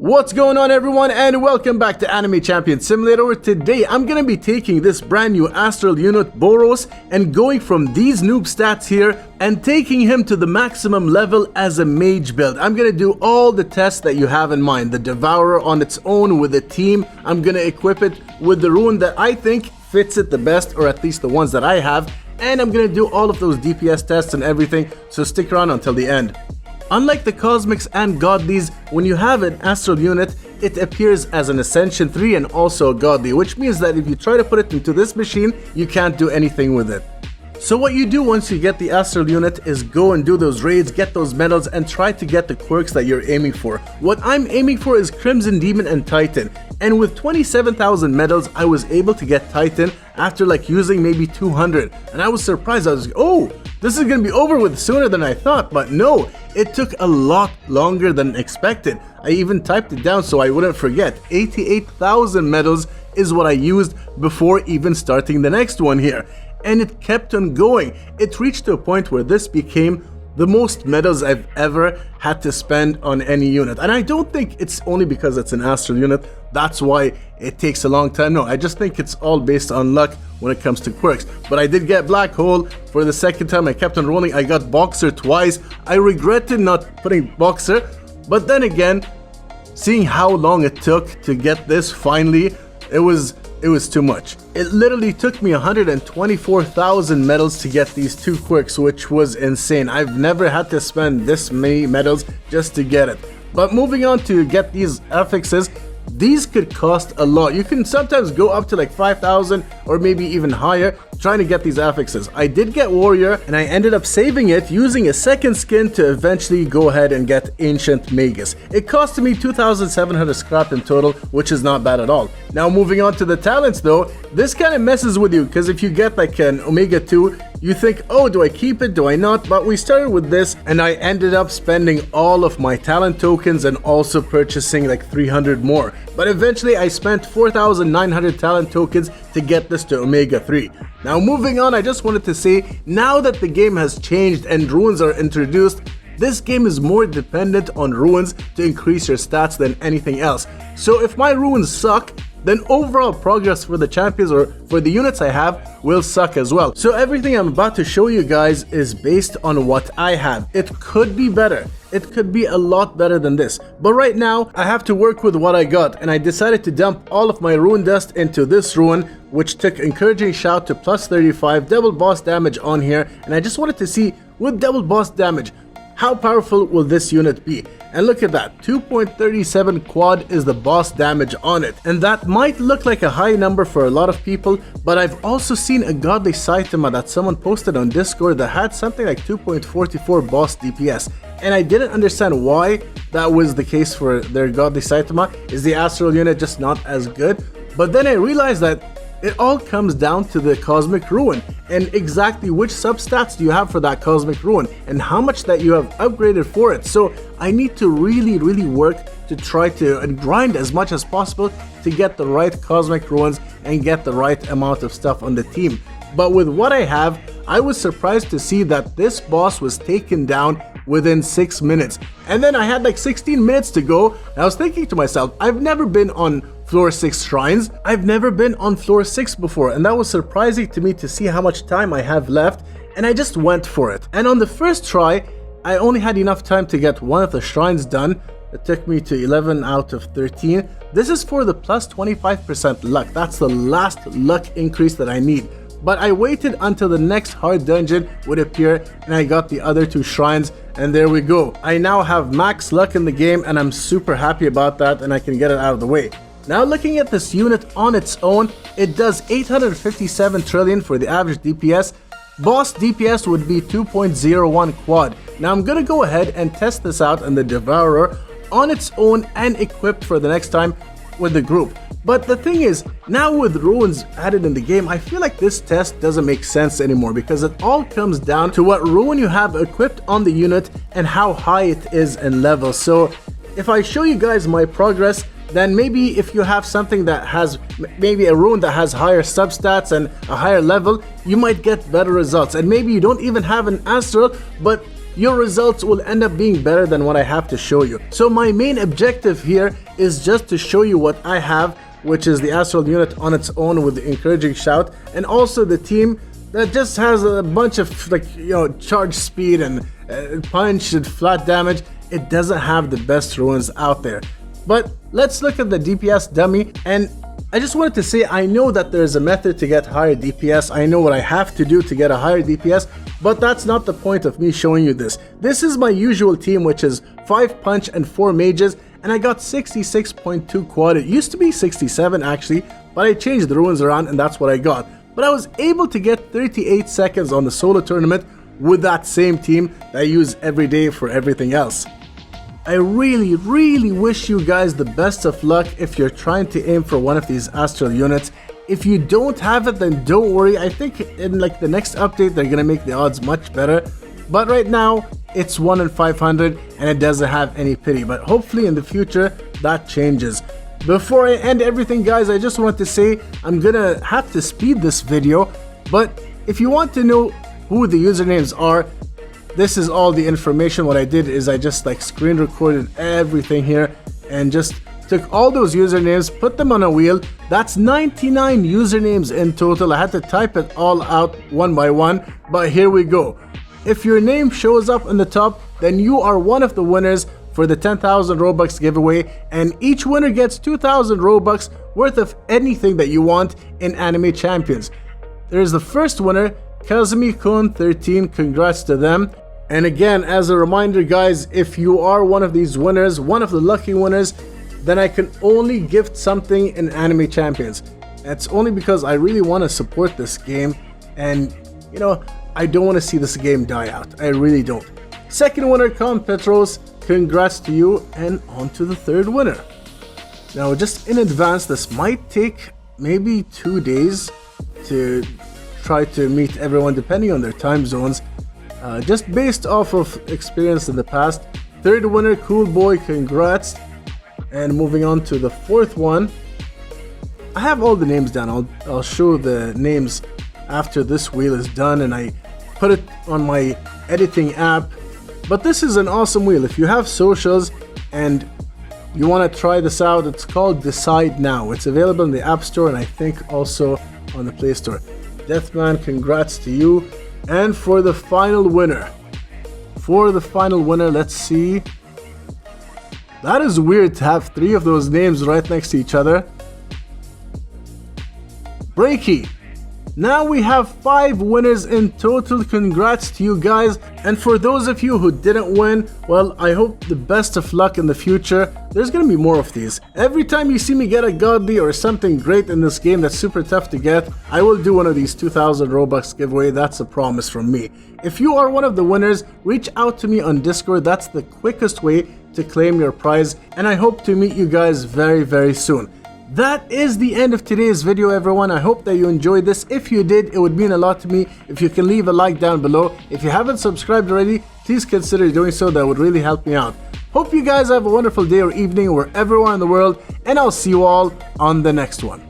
What's going on, everyone, and welcome back to Anime Champion Simulator, where today I'm gonna be taking this brand new Astral unit Boros and going from these noob stats here and taking him to the maximum level as a mage build. I'm gonna do all the tests that you have in mind. The Devourer on its own with a team. I'm gonna equip it with the rune that I think fits it the best, or at least the ones that I have, and I'm gonna do all of those DPS tests and everything, so stick around until the end. Unlike the Cosmics and Godlies, when you have an Astral unit, it appears as an Ascension 3 and also a Godly, which means that if you try to put it into this machine, you can't do anything with it. So what you do once you get the Astral unit is go and do those raids, get those medals, and try to get the quirks that you're aiming for. What I'm aiming for is Crimson Demon and Titan, and with 27,000 medals, I was able to get Titan after like using maybe 200, and I was surprised. I was like, oh, this is gonna be over with sooner than I thought, but no, it took a lot longer than expected. I even typed it down so I wouldn't forget. 88,000 medals is what I used before even starting the next one here. And it kept on going. It reached to a point where this became the most medals I've ever had to spend on any unit. And I don't think it's only because it's an Astral unit, that's why it takes a long time. No, I just think it's all based on luck when it comes to quirks. But I did get Black Hole for the second time. I kept on rolling. I got Boxer twice. I regretted not putting Boxer, but then again, seeing how long it took to get this finally, it was too much. It literally took me 124,000 medals to get these two quirks, which was insane. I've never had to spend this many medals just to get it. But moving on to get these affixes, these could cost a lot. You can sometimes go up to like 5,000 or maybe even higher trying to get these affixes. I did get Warrior, and I ended up saving it using a second skin to eventually go ahead and get Ancient Magus. It cost me 2,700 scrap in total, which is not bad at all. Now moving on to the talents though, this kind of messes with you, because if you get like an Omega 2, you think, oh, do I keep it, do I not? But we started with this, and I ended up spending all of my talent tokens and also purchasing like 300 more. But eventually I spent 4,900 talent tokens to get this to Omega 3. Now moving on, I just wanted to say, now that the game has changed and runes are introduced, this game is more dependent on runes to increase your stats than anything else. So if my runes suck, then overall progress for the champions or for the units I have will suck as well. So everything I'm about to show you guys is based on what I have. It could be better. It could be a lot better than this. But right now, I have to work with what I got, and I decided to dump all of my rune dust into this rune, which took Encouraging Shout to plus 35, double boss damage on here, and I just wanted to see, with double boss damage, how powerful will this unit be? And look at that, 2.37 quad is the boss damage on it. And that might look like a high number for a lot of people, but I've also seen a Godly Saitama that someone posted on Discord that had something like 2.44 boss DPS. And I didn't understand why that was the case for their Godly Saitama. Is the Astral unit just not as good? But then I realized that it all comes down to the Cosmic Rune and exactly which substats do you have for that Cosmic Rune and how much that you have upgraded for it. So I need to really work to try to and grind as much as possible to get the right Cosmic Runes and get the right amount of stuff on the team. But with what I have, I was surprised to see that this boss was taken down within 6 minutes. And then I had like 16 minutes to go, and I was thinking to myself, I've never been on floor 6 shrines. I've never been on floor 6 before, and that was surprising to me to see how much time I have left, and I just went for it. And on the first try, I only had enough time to get one of the shrines done. It took me to 11 out of 13. This is for the plus 25% luck. That's the last luck increase that I need. But I waited until the next hard dungeon would appear, and I got the other 2 shrines, and there we go. I now have max luck in the game, and I'm super happy about that, and I can get it out of the way. Now looking at this unit on its own, it does 857 trillion for the average DPS. Boss DPS would be 2.01 quad. Now I'm gonna go ahead and test this out in the Devourer on its own and equipped for the next time with the group. But the thing is, now with runes added in the game, I feel like this test doesn't make sense anymore, because it all comes down to what rune you have equipped on the unit and how high it is in level. So if I show you guys my progress, then maybe if you have something that has maybe a rune that has higher substats and a higher level, you might get better results. And maybe you don't even have an Astral, but your results will end up being better than what I have to show you. So my main objective here is just to show you what I have, which is the Astral unit on its own with the encouraging shout, and also the team that just has a bunch of, like, you know, charge speed and punch and flat damage. It doesn't have the best runes out there. But let's look at the DPS dummy, and I just wanted to say, I know that there's a method to get higher DPS. I know what I have to do to get a higher DPS, but that's not the point of me showing you this. This is my usual team, which is 5 punch and 4 mages, and I got 66.2 quad. It used to be 67 actually, but I changed the runes around and that's what I got. But I was able to get 38 seconds on the solo tournament with that same team that I use every day for everything else. I really wish you guys the best of luck if you're trying to aim for one of these Astral units. If you don't have it, then don't worry. I think in like the next update they're gonna make the odds much better. But right now it's 1 in 500 and it doesn't have any pity. But hopefully in the future that changes. Before I end everything, guys, I just want to say I'm gonna have to speed this video. But if you want to know who the usernames are, this is all the information. What I did is I just like screen recorded everything here and just took all those usernames, put them on a wheel. That's 99 usernames in total. I had to type it all out one by one, but here we go. If your name shows up on the top, then you are one of the winners for the 10,000 Robux giveaway, and each winner gets 2,000 Robux worth of anything that you want in Anime Champions. There's the first winner, Kazumi-kun13, congrats to them. And again, as a reminder, guys, if you are one of these winners, one of the lucky winners, then I can only gift something in Anime Champions. That's only because I really want to support this game, and you know, I don't want to see this game die out. I really don't. Second winner, Con Petros, congrats to you, and on to the third winner. Now, just in advance, this might take maybe 2 days to try to meet everyone depending on their time zones, just based off of experience in the past. Third winner, Cool Boy, congrats. And moving on to the fourth one, I have all the names down. I'll show the names after this wheel is done and I put it on my editing app. But this is an awesome wheel. If you have socials and you want to try this out, it's called Decide Now. It's available in the App Store and I think also on the Play Store. Deathman, congrats to you. And for the final winner, let's see. That is weird to have 3 of those names right next to each other. Breaky. Now we have 5 winners in total. Congrats to you guys. And for those of you who didn't win, well, I hope the best of luck in the future. There's gonna be more of these. Every time you see me get a godly or something great in this game that's super tough to get, I will do one of these 2,000 Robux giveaway. That's a promise from me. If you are one of the winners, reach out to me on Discord. That's the quickest way to claim your prize, and I hope to meet you guys very soon. That is the end of today's video, everyone. I hope that you enjoyed this. If you did, it would mean a lot to me if you can leave a like down below. If you haven't subscribed already, please consider doing so. That would really help me out. Hope you guys have a wonderful day or evening wherever you are in the world, and I'll see you all on the next one.